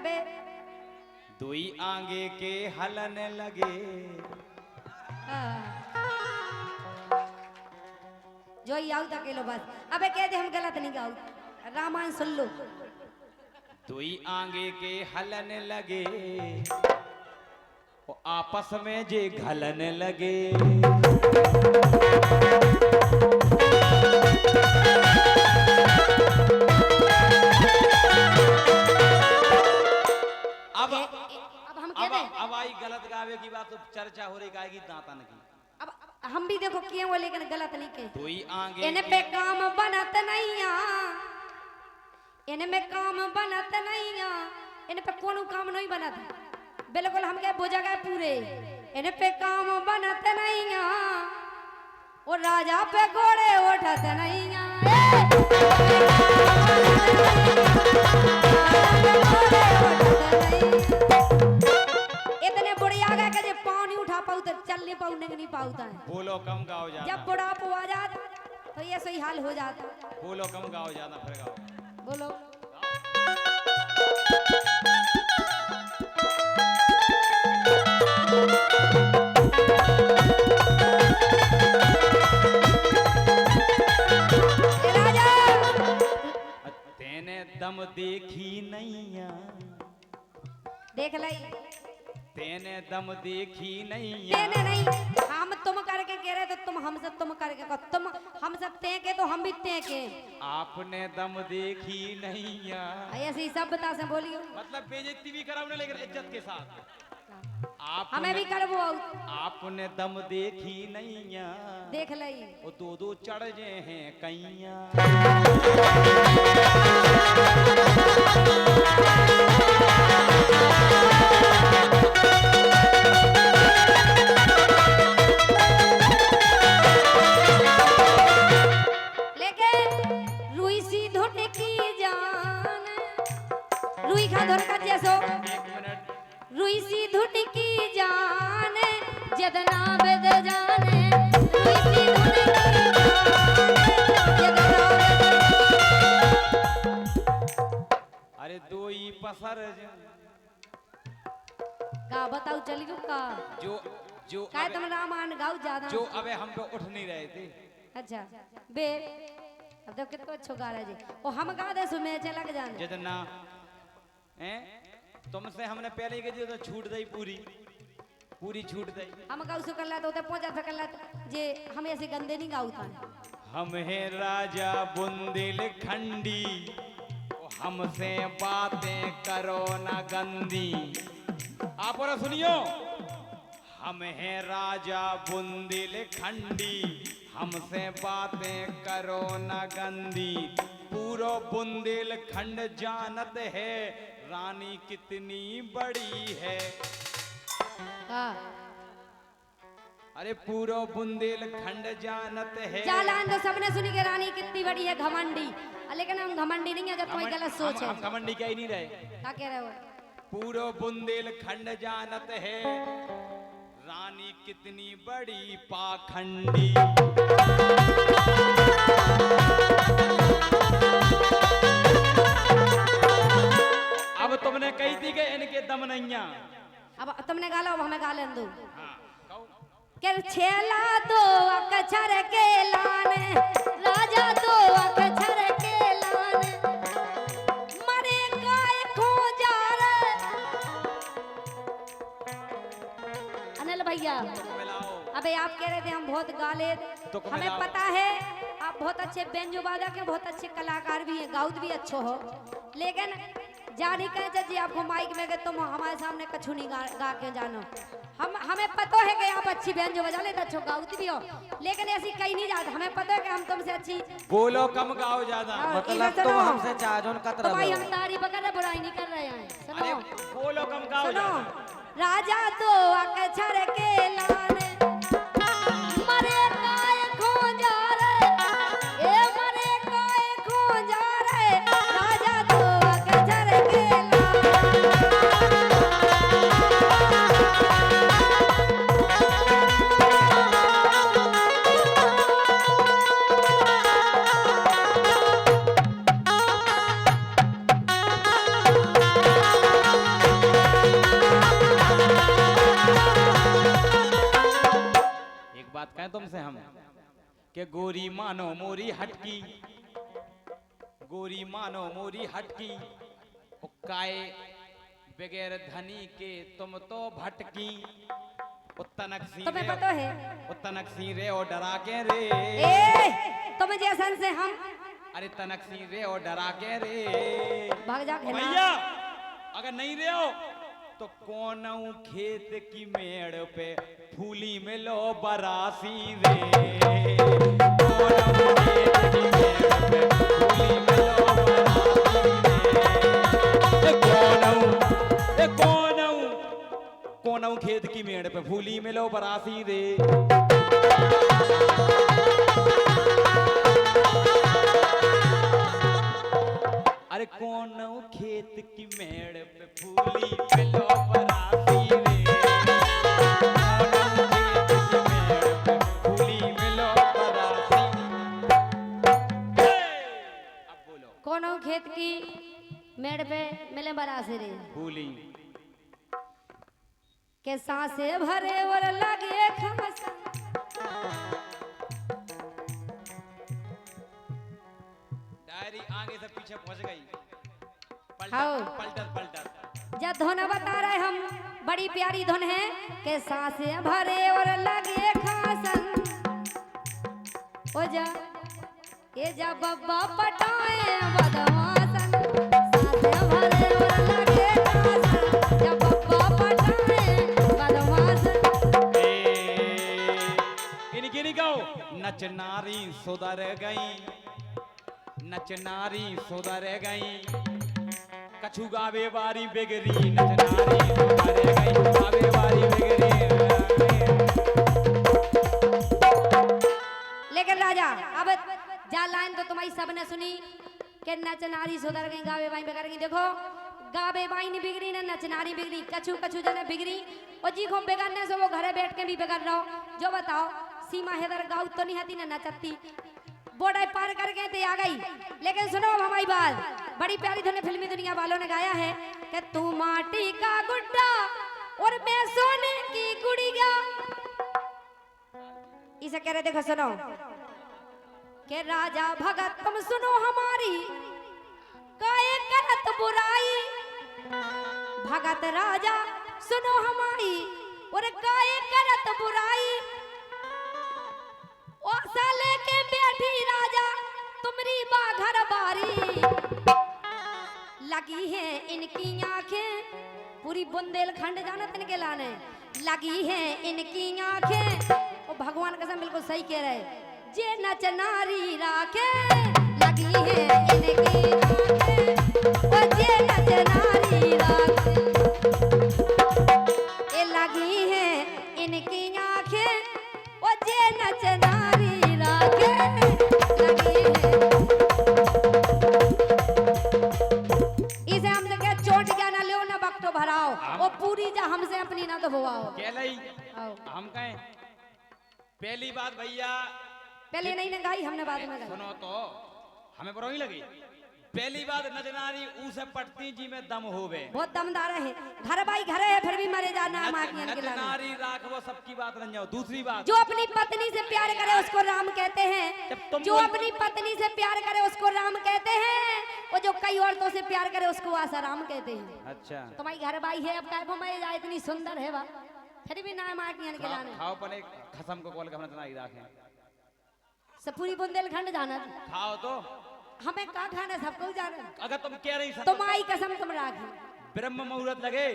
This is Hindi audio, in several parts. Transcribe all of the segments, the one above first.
अबे दुई आगे के हलन लगे। जो ही आऊ तक लो बस। अबे कह दे हम गलत नहीं गाऊ, रामायण सुन लो। दुई आगे के हलन लगे, वो आपस में जे घलन लगे। अब आई गलत गावे की बात, तो चर्चा हो रही गाएगी दांतन की। अब हम भी देखो किए वो, लेकिन गलत नहीं के। दुई आगे इन पे काम बनत नहीं, इन में काम बनत नहीं, इन पे कोनो काम नहीं बनत। बिल्कुल हम के बुझा गए पूरे। इन पे काम बनत नहीं, और राजा पे घोड़े उठत नहीं। इतने बुढ़िया गए कि जब पाँव नहीं उठा पाऊ तो चल नहीं पाऊ, नहीं पाऊता है। बोलो कम गाओ ज्यादा। जब बुढ़ापा आ जाता तो ये सही हाल हो जाता। बोलो कम गाओ ज्यादा, फिर गाओ। बोलो तेने दम देखी नैया, देख लाई। तेने दम देखी नैया। तेने नहीं, हम तुम करके कह रहे तो तुम हमसे तुम करके कहो। तुम हमसे ते के तो हम भी ते के। आपने दम देखी नैया, ऐसी सभ्यता से बोलियो। मतलब बेइज्जती भी कराओ ना, लेकिन इज्जत के साथ। हमें भी करबो। आपने दम देखी नैया, देख लाई। वो दो दो चढ़ जे हैं कैया। लेकिन रुई सी धुन की जान, रुई खा धुन का जैसो। एक मिनट। रुई सी धुन की जान, जदना बेद जाने। रुई सी धुन की जान, जदना अरे दो ही पसर का बताओ चलियो का। जो जो काय तुम रामायण गाओ ज्यादा। जो अबे हम पे उठ नहीं रहे थे। अच्छा बे, अब तो कितना अच्छा गा रहे जी। ओ हम गा दे सुमे चला के जाने। जितना हैं तुमसे हमने पहले ही कही तो छूट गई, पूरी पूरी छूट गई। हम गाऊ से कर ला तो पहुंचा कर ला जे हम ऐसे गंदे नहीं गाऊ था। हम है राजा बुंदेलखंडी, हमसे बातें करो ना गंदी। आप और सुनियो, हम है राजा बुंदेलखंडी, हमसे बातें करो ना गंदी। पूरा बुंदेलखंड जानत है, रानी कितनी बड़ी है। अरे पूरा बुंदेलखंड जानत है। जालान तो सबने सुनी के रानी कितनी बड़ी है, घमंडी। लेकिन हम घमंडी नहीं है, जब तुम्हें गलत सोच है। हम घमंडी कह ही नहीं रहे। क्या कह रहे हो? पूरा बुंदेलखंड जानत है, रानी कितनी बड़ी पाखंडी। अब तुमने कही थी कि इनके दम नैया। अब तुमने गाला, अब हमें गा लें दो। हाँ, के छेला दो अक्षर के लाने, राजा दो अक्षर के लाने। मरे काय खो जा रे अनिल भैया। अबे आप कह रहे थे हम बहुत गा ले, हमें पता है आप बहुत अच्छे बेंजो बाजा के बहुत अच्छे कलाकार भी हैं, गाउत भी अच्छो हो। लेकिन जानी कहे जी आपको माइक में गए तुम हमारे सामने कछु नहीं गा के जानो। हमें पता है कि आप अच्छी बेंजो बजा लेते, अच्छो गाउत भी हो, लेकिन ऐसी कहीं नहीं जाता। हमें पता है कि हम तुमसे अच्छी। बोलो कम गाओ ज्यादा। मतलब तुम हमसे चाजोन कतरा तो भाई हम तारीफ कर रहे, बुराई नहीं कर रहे हैं। सुनो बोलो कम गाओ सुनो, ज्यादा। राजा दो अक्षर के लाने, मरे काय खो जा रे, ए मरे काय खो जा रे। राजा दो अक्षर के बात कहें तुमसे हम कि गोरी मानो मोरी हटकी, गोरी मानो मोरी हटकी, काय बगैर धनी के तुम तो भटकी। तुम्हें पता है तनकसी रे और डरा के रे, तुम जैसन से हम, अरे तनकसी रे और डरा के रे। भाग जा भैया अगर नहीं रहे हो तो कौन खेत की मेड़ पे फूली में लो बरासी रे, कौन खेत की मेड़ पे फूली में लो बरासी रे, कौन खेत की मेड़ पे फूली में लो बरासी रे। अरे कौन खेत की मेड़ पे फूली पे लो बरासी रे, कौन खेत की मेड़ पे फूली पे लो बरासी। अब बोलो कौन खेत की मेड़ पे मिले बरासी रे, फूली के सांसे भरे और लगे खमसा। डायरी आगे से पीछे पहुंच गई, हाँ। पलटर पलटर। जब धुन बता रहे हम, बड़ी प्यारी धुन है के सांसे भरे और लगे खासन। ओ जा ये जा बब्बा पटाए बदमासन, सांसे भरे और लगे खासन, जा बब्बा पटाए बदमासन। इनकी नहीं कहो नच नारी सुधर गई, नच नारी सुधर गई, कछु गावे बारी बिगड़ी, नच नारी सुधर गई, गावे बारी बिगड़ी। लेकिन राजा अब जा लाइन तो तुम्हारी सबने सुनी कि नच नारी सुधर गई गावे बाई बिगड़ गई। देखो गावे बाई नहीं बिगड़ी ना नच नारी बिगड़ी, कछु कछु जने बिगड़ी और जी को बिगड़ने से वो घरे बैठ के भी बिगड़ रहा हो। जो बताओ सीमा हैदर गाँव तो नहीं आती ना नचती, बॉर्डर पार कर गए थे आ गई। लेकिन सुनो हमारी बात, बड़ी प्यारी धुन फिल्मी दुनिया वालों ने गाया है कि तू माटी का गुड्डा और मैं सोने की गुड़िया। इसे कह रहे देखो सुनो के राजा भगत तुम सुनो हमारी काहे करत बुराई, भगत राजा सुनो हमारी और काहे करत बुराई। ओ साले के बैठी राजा तुमरी बाघर बारी, लगी है इनकी आंखें पूरी बुंदेलखंड जानत इनके लाने, लगी है इनकी आंखें। ओ भगवान कसम बिल्कुल सही कह रहे, जे नच नारी राखे लगी है इनकी आंखें, ओ जे नच नारी राखे ये लगी है इनकी आंखें, ओ जे नच नारी राखे लगी है। इसे हम तो क्या चोट क्या ना लो ना बक्तो भराओ, वो पूरी जा हमसे अपनी ना तो भुआओ। हम कहें पहली बात भैया, पहले नहीं ना गाई हमने बाद में गाई। सुनो तो हमें बुरा नहीं लगी। पहली बात नजनारी उसे पटती जी में दम होवे, बहुत दमदार है, घर भाई घर है फिर भी मरे जाना नजनारी राख वो सबकी बात रह जाओ। दूसरी बात जो अपनी पत्नी से प्यार करे उसको राम कहते हैं, जो अपनी पत्नी से प्यार करे उसको राम कहते हैं, वो जो कई औरतों से प्यार करे उसको आसाराम कहते हैं। अच्छा तुम्हारी घर भाई है अब काय मैं जा इतनी सुंदर है वाह, फिर भी ना मार के लाने खाओ पने खसम को कॉल करना नजनारी राखें सब पूरी बुंदेलखंड जाना खाओ तो हमें का खाना सबको जाना। अगर तुम कह रही तुम्हारी कसम तुम राखी ब्रह्म मुहूर्त लगे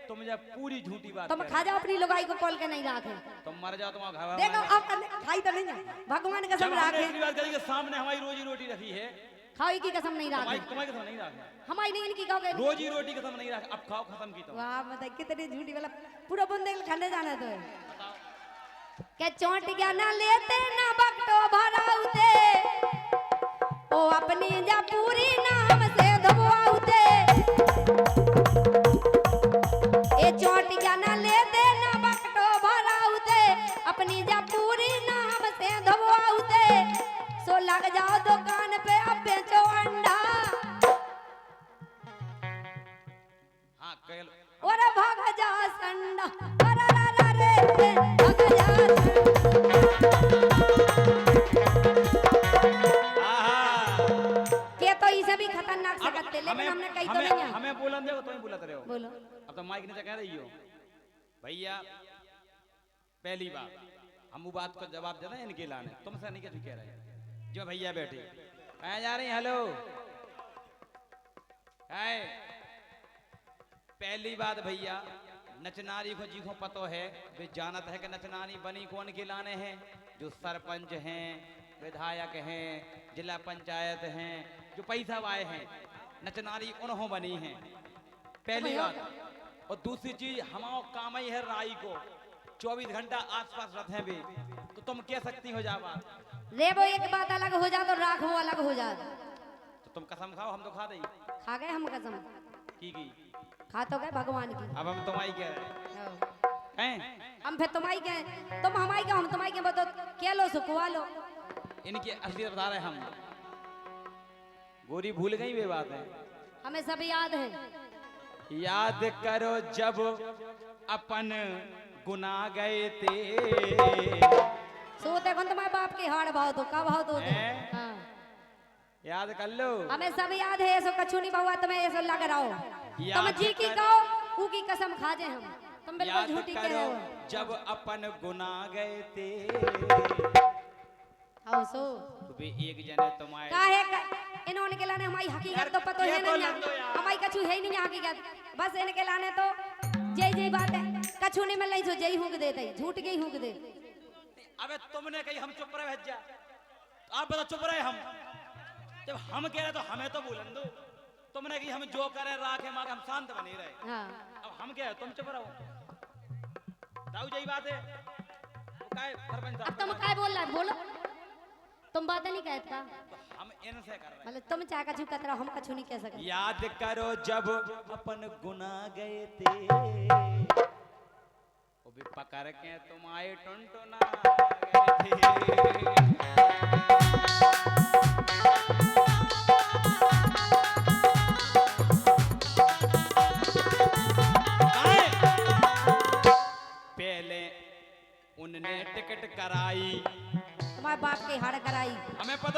तो मुझे पूरी झूठी बात तुम खा जाओ अपनी लुगाई को कॉल के नहीं राखे, तुम मर जाओ तुम घर देखो अब खाई तो नहीं भगवान कसम राखे। बात करेंगे सामने हमारी रोजी रोटी रखी है, खाओ की कसम नहीं राखे, तुम्हारी कसम नहीं राखे, हमारी नहीं इनकी खाओगे रोजी रोटी कसम नहीं राखे। अब खाओ खत्म की तो वाह मतलब कितनी झूठी वाला पूरा बुंदेलखंड जाना तो के चोट क्या ना लेते ना बकटो भराउते, ओ अपनी जा पूरी नाम से धुआउते। ए चोट क्या ना लेते ना बकटो भराउते, अपनी जा पूरी नाम से धुआउते। सो लग जाओ दुकान पे अब बेचो अंडा, हाँ कल और भाग जा संडा, अरे रे के तो इसे भी खतरनाक सकते, लेकिन हमने कही तो नहीं है। हमें बोलन दे, तुम बोलत रहे हो। बोलो। अब तो माइक नीचे कह रही हो भैया, पहली बात हम वो बात को जवाब देना इनके लाने, तुमसे नहीं कुछ कह रहे। जो भैया बैठे कहाँ जा रही, हेलो है। पहली बात भैया, नचनारी को जी को पतो है, वे जानत है कि नचनारी बनी कौन के लाने हैं। जो सरपंच हैं, विधायक हैं, जिला पंचायत हैं, जो पैसा वाए हैं, नचनारी उन्हों बनी हैं। पहली बात। और दूसरी चीज, हमारा काम ही है राई को 24 घंटा आसपास रखे भी, तो तुम कह सकती हो जावा रे वो एक बात अलग हो जा तो राख वो अलग हो जा। तो तुम कसम खाओ, हम तो खा दई खा गए हम कसम, की खा तो गए भगवान की। अब हम तुम्हारी कह रहे हैं, हम फिर तुम्हारी के, तुम हमारी के, हम तुम्हारी के, बताओ क्या लो सुखवा लो। इनकी असलियत बता रहे हम। गोरी भूल गई वे बात है, हमें सब याद है। याद करो जब अपन गुना गए थे। सोते कौन तुम्हारे बाप के हाड़ भाव तो कब भाव तो हाँ। याद कर लो, हमें सब याद है। ऐसो कछु नहीं बहुआ, तुम्हें ऐसो लग रहा हो तुम जी की कहो ऊ की कसम खा जे हम, तुम बिल्कुल झूठी कह रहे हो। जब अपन गुना गए थे। आओ सो वे एक जने तुम्हारे काहे इन्होंने के लाने हमारी हकीकत तो पतो है नहीं, हमारी कछु है ही नहीं हकीकत। बस इनके लाने तो जय जय बात है, कछु नहीं मिल रही सो जय हुक देते, झूठ गई हुक दे। अबे तुमने कही हम चुप रहे भज्जा, आप बता चुप रहे हम। जब हम कह रहे तो हमें तो बोलन दो। तुमने कही हम जो करे राखे मांगे, हम शांत बने रहे। हाँ। अब हम क्या, तुम चुप रहो। दाऊ यही बात है। काय सरपंच अब तुम काय बोल रहा है, बोलो। तुम बात नहीं कहता, तो हम इनसे कर रहे हैं। मतलब तुम चाहे कछु कतरा, हम कछु नहीं कह सकते। याद करो जब अपन गुना गए थे। वो भी पकड़ के तुम आए टुनटुना गए थे। पहले उनने टिकट कराई, तुम्हारे बाप के हाड़ कराई, हमें पता